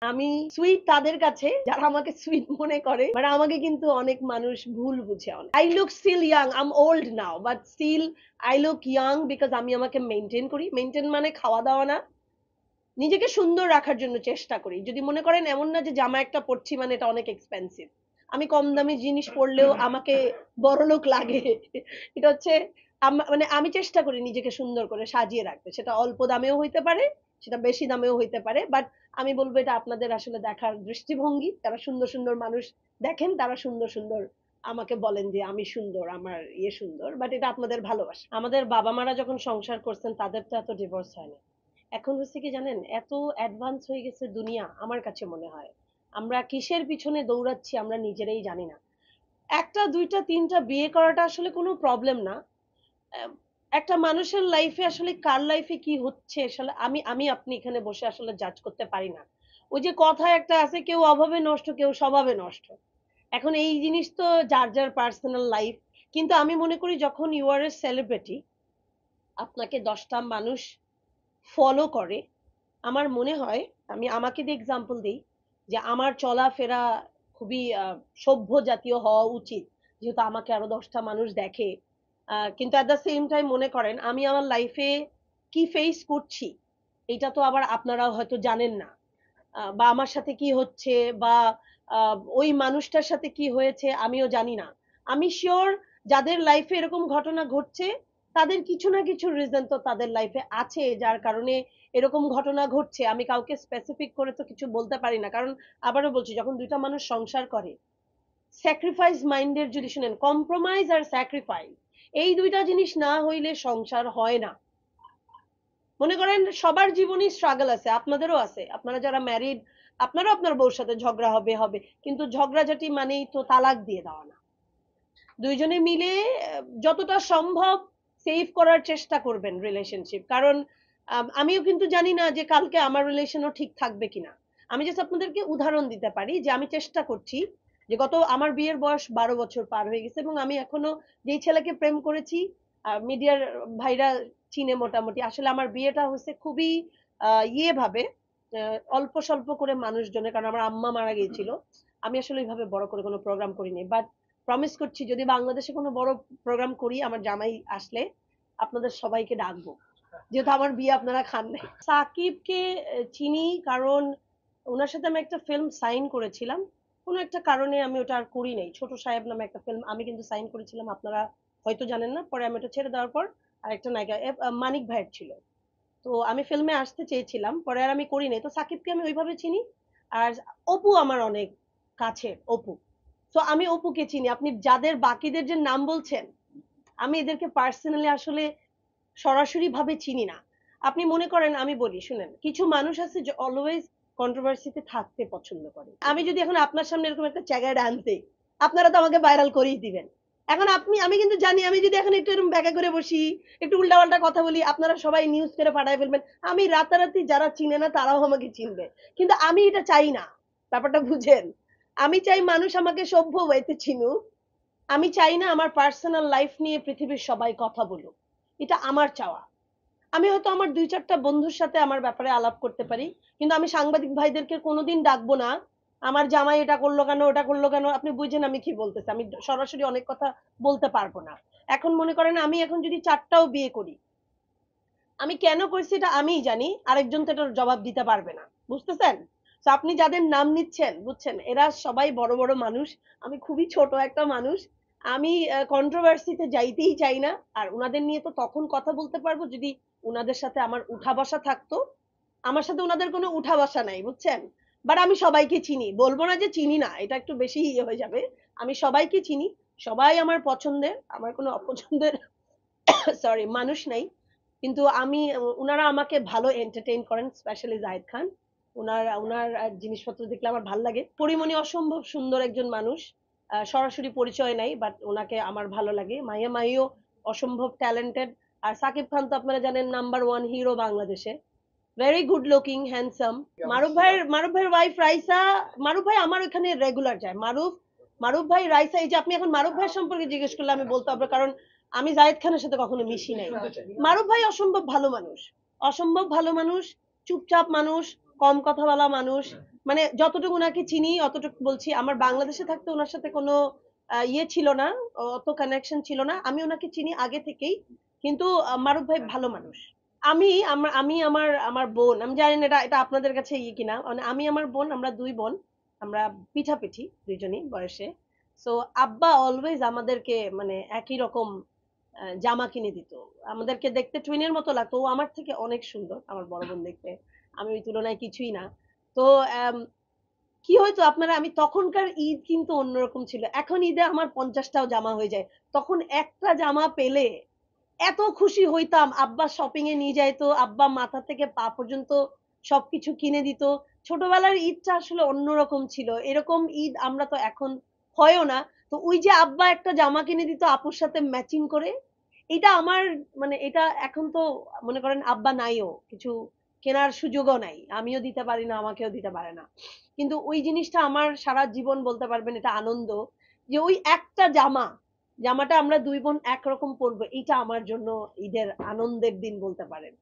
আমি সুইট তাদের কাছে যারা আমাকে সুইট মনে করে, মানে আমাকে কিন্তু অনেক মানুষ ভুল বুঝে। I look still young, I am old now, but still I look young because আমি আমাকে মেনটেন করি। মেনটেন মানে খাওয়া দাওয়া না, নিজেকে সুন্দর রাখার জন্য চেষ্টা করি। যদি মনে করেন এমন না যে জামা একটা পরছি মানে এটা অনেক এক্সপেন্সিভ, আমি কম দামি জিনিস পরলেও আমাকে বড়লোক লাগে। এটা হচ্ছে মানে আমি চেষ্টা করি নিজেকে সুন্দর করে সাজিয়ে রাখতে। সেটা অল্প দামেও হইতে পারে, সেটা বেশি দামেও হইতে পারে, বাট আমি বলবো এটা আপনাদের আসলে দেখার দৃষ্টিভঙ্গি। তারা সুন্দর সুন্দর মানুষ দেখেন, তারা সুন্দর সুন্দর আমাকে বলেন যে আমি সুন্দর, আমার ইয়ে সুন্দর, বাট এটা আপনাদের ভালোবাসা। আমাদের বাবা মারা যখন সংসার করছেন তাদের তো এত ডিভোর্স হয় না। এখন হচ্ছে কি জানেন, এত অ্যাডভান্স হয়ে গেছে দুনিয়া, আমার কাছে মনে হয় আমরা কিসের পিছনে দৌড়াচ্ছি আমরা নিজেরাই জানি না। একটা দুইটা তিনটা বিয়ে করাটা আসলে কোনো প্রবলেম না। আহ, একটা মানুষের লাইফে আসলে কার লাইফে কি হচ্ছে আসলে আমি আমি আপনি এখানে বসে আসলে জাজ করতে পারি না। ওই যে কথা একটা আছে, কেউ অভাবে নষ্ট কেউ স্বভাবে নষ্ট। এখন এই জিনিস তো যার যার পার্সোনাল লাইফ। কিন্তু আমি মনে করি যখন ইউ আর এ সেলিব্রিটি, আপনাকে 10টা মানুষ ফলো করে, আমার মনে হয়, আমি আমাকে দিয়ে এক্সাম্পল দিই, যে আমার চলাফেরা খুবই সভ্য জাতীয় হওয়া উচিত, যেহেতু আমাকে আরো 10টা মানুষ দেখে। কিন্তু অ্যাট দ্য সেম টাইম মনে করেন আমি আমার লাইফে কি ফেস করছি এটা তো আবার আপনারা হয়তো জানেন না। বা আমার সাথে কি হচ্ছে, বা ওই মানুষটার সাথে কি হয়েছে আমিও জানি না। আমি শিওর যাদের লাইফে এরকম ঘটনা ঘটছে তাদের কিছু না কিছু রিজন তো তাদের লাইফে আছে যার কারণে এরকম ঘটনা ঘটছে। আমি কাউকে স্পেসিফিক করে তো কিছু বলতে পারি না, কারণ আবারও বলছি, যখন দুইটা মানুষ সংসার করে, স্যাক্রিফাইস মাইন্ডের যদি শুনেন, কম্প্রোমাইজ আর স্যাক্রিফাইস, এই দুইটা জিনিস না হইলে সংসার হয় না। মনে করেন সবার জীবনে স্ট্রাগল আছে, আপনাদেরও আছে, আপনারা যারা ম্যারিড আপনারও আপনার বউর সাথে ঝগড়া হবে হবে, কিন্তু ঝগড়াঝাটি মানেই তো তালাক দিয়ে দেওয়া না। দুইজনে মিলে যতটা সম্ভব সেভ করার চেষ্টা করবেন রিলেশনশিপ। কারণ আমিও কিন্তু জানি না যে কালকে আমার রিলেশনও ঠিক থাকবে কিনা। আমি জাস্ট আপনাদেরকে উদাহরণ দিতে পারি যে আমি চেষ্টা করছি, যে গত আমার বিয়ের বয়স 12 বছর পার হয়ে গেছে এবং আমি এখনো যেই ছেলেকে প্রেম করেছি, মিডিয়ার ভাইরা চিনে মোটামুটি, আসলে আমার বিয়েটা হচ্ছে খুবই ইয়ে ভাবে, অল্প স্বল্প করে মানুষজনের, কারণ আমার আম্মা মারা গিয়েছিল। আমি আসলে ওইভাবে বড় করে কোনো প্রোগ্রাম করিনি, বাট প্রমিস করছি যদি বাংলাদেশে কোনো বড় প্রোগ্রাম করি আমার জামাই আসলে আপনাদের সবাইকে ডাকবো, যেহেতু আমার বিয়ে আপনারা খান নাই। সাকিবকে চিনি কারণ ওনার সাথে আমি একটা ফিল্ম সাইন করেছিলাম, কোনো একটা কারণে আমি ওটা আর করি নাই। ছোট সাহেব নামে একটা ফিল্ম আমি কিন্তু সাইন করেছিলাম, আপনারা হয়তো জানেন না। পরে আমি ওটা ছেড়ে দেওয়ার পর আরেকটা নায়িকা মানিক ভাইয়ের ছিল, তো আমি ফিল্মে আসতে চেয়েছিলাম, পরে আর আমি করি নাই। তো সাকিবকে আমি ওইভাবে চিনি। আর অপু আমার অনেক কাছের, অপু, তো আমি অপুকে চিনি। আপনি যাদের বাকিদের যে নাম বলছেন আমি এদেরকে পার্সোনালি আসলে সরাসরি ভাবে চিনি না। আপনি মনে করেন, আমি বলি শুনেন, কিছু মানুষ আছে যে অলওয়েজ কন্ট্রোভার্সিতে থাকতে পছন্দ করে। আমি যদি এখন আপনার সামনে এরকম একটা জায়গায় আনতে, আপনারা তো আমাকে ভাইরাল করেই দিবেন। এখন আমি আমি কিন্তু জানি আমি যদি এখন একটু এরকম ব্যাকা করে বসি, একটু উল্টাপাল্টা কথা বলি, আপনারা সবাই নিউজ করে পাঠায় ফেলবেন। আমি রাতারাতি যারা চিনে না তারাও আমাকে চিনবে। কিন্তু আমি এটা চাই না, ব্যাপারটা বুঝেন। আমি চাই মানুষ আমাকে সভ্য ওয়েতে চিনুক। আমি চাই না আমার পার্সোনাল লাইফ নিয়ে পৃথিবীর সবাই কথা বলুক, এটা আমার চাওয়া। আমি হয়তো আমার 2-4টা বন্ধুর সাথে আমার ব্যাপারে আলাপ করতে পারি, কিন্তু আমি সাংবাদিক ভাইদেরকে কোনোদিন ডাকবো না আমার জামাই এটা করলো কেন ওটা করলো কেন। আপনি বুঝেন আমি কি বলতেছি, আমি সরাসরি অনেক কথা বলতে পারবো না। এখন মনে করেন আমি এখন যদি 4টাও বিয়ে করি, আমি কেন করছি এটা আমিই জানি, আরেকজন তো এটার জবাব দিতে পারবে না, বুঝতেছেন? তো আপনি যাদের নাম নিচ্ছেন, বুঝছেন এরা সবাই বড় বড় মানুষ, আমি খুবই ছোট একটা মানুষ। আমি কন্ট্রোভার্সিতে যাইতেই চাই না। আর উনাদের নিয়ে তো তখন কথা বলতে পারবো যদি উনাদের সাথে আমার উঠা বসা থাকতো। আমার সাথে উনাদের কোনো উঠা বসা নাই, বুঝছেন? বাট আমি সবাইকে চিনি, বলবো না যে চিনি না, এটা একটু বেশি ইয়ে হয়ে যাবে। আমি সবাইকে চিনি, সবাই আমার পছন্দের, আমার কোনো অপছন্দের সরি মানুষ নাই। কিন্তু আমি উনারা আমাকে ভালো এন্টারটেইন করেন, স্পেশালি জাহিদ খান। উনার উনার জিনিসপত্র দেখলে আমার ভালো লাগে। পরিমণি অসম্ভব সুন্দর একজন মানুষ, সরাসরি পরিচয় নাই, বাট ওনাকে আমার ভালো লাগে। মাহিয়া মাহিও অসম্ভব ট্যালেন্টেড। আর সাকিব খান তো আপনারা জানেন নাম্বার 1 হিরো বাংলাদেশে, ভেরি গুড লুকিং, হ্যান্ডসাম। মারুফ ভাইয়ের ওয়াইফ রাইসা, মারুফ ভাই আমার ওখানে রেগুলার যায়। মারুফ মারুফ ভাই রাইসা, এই যে আপনি এখন মারুফ ভাইয়ের সম্পর্কে জিজ্ঞেস করলে আমি বলতে হবে, কারণ আমি জায়েদ খানের সাথে কখনো মিশি নাই। মারুফ ভাই অসম্ভব ভালো মানুষ, অসম্ভব ভালো মানুষ, চুপচাপ মানুষ, কম কথা বলা মানুষ। মানে যতটুকু ওনাকে চিনি অতটুকু বলছি। আমার বাংলাদেশে থাকতে ওনার সাথে কোনো ইয়ে ছিল না, অত কানেকশন ছিল না। আমি ওনাকে চিনি আগে থেকেই। কিন্তু মারুফ ভাই ভালো মানুষ। আমি আমার আমার বোন, আমি জানি না এটা আপনাদের কাছে ইয়ে কিনা, মানে আমি আমার বোন, আমরা ২ বোন। আমরা পিঠাপিঠি ২ জনই বয়সে। সো আব্বা অলওয়েজ আমাদেরকে মানে একই রকম জামা কিনে দিত। আমাদেরকে দেখতে টুইনের মতো লাগতো। ও আমার থেকে অনেক সুন্দর, আমার বড় বোন দেখতে। আমি ওই তুলনায় কিছুই না। তো অ্যাম কি হইতো আপনারা, আমি তখনকার ঈদ কিন্তু অন্যরকম ছিল। এখন ঈদে আমার ৫০ টাও জামা হয়ে যায়। তখন একটা জামা পেলে এত খুশি হইতাম। আব্বা শপিং এ নিয়ে যাইতো। আব্বা মাথা থেকে পা পর্যন্ত সবকিছু কিনে দিত। ছোটবেলার ঈদটা আসলে অন্যরকম ছিল। এরকম ঈদ আমরা তো এখন হয়ও না। তো ওই যে আব্বা একটা জামা কিনে দিত আপুর সাথে ম্যাচিং করে, এটা আমার মানে এটা এখন তো মনে করেন আব্বা নাইও। কিছু কেনার সুযোগও নাই। আমিও দিতে পারি না, আমাকেও দিতে পারে না। কিন্তু ওই জিনিসটা আমার সারা জীবন বলতে পারবেন এটা আনন্দ। যে ওই একটা জামাটা আমরা ২ বোন একরকম পড়বো। এইটা আমার জন্য ঈদের আনন্দের দিন বলতে পারেন।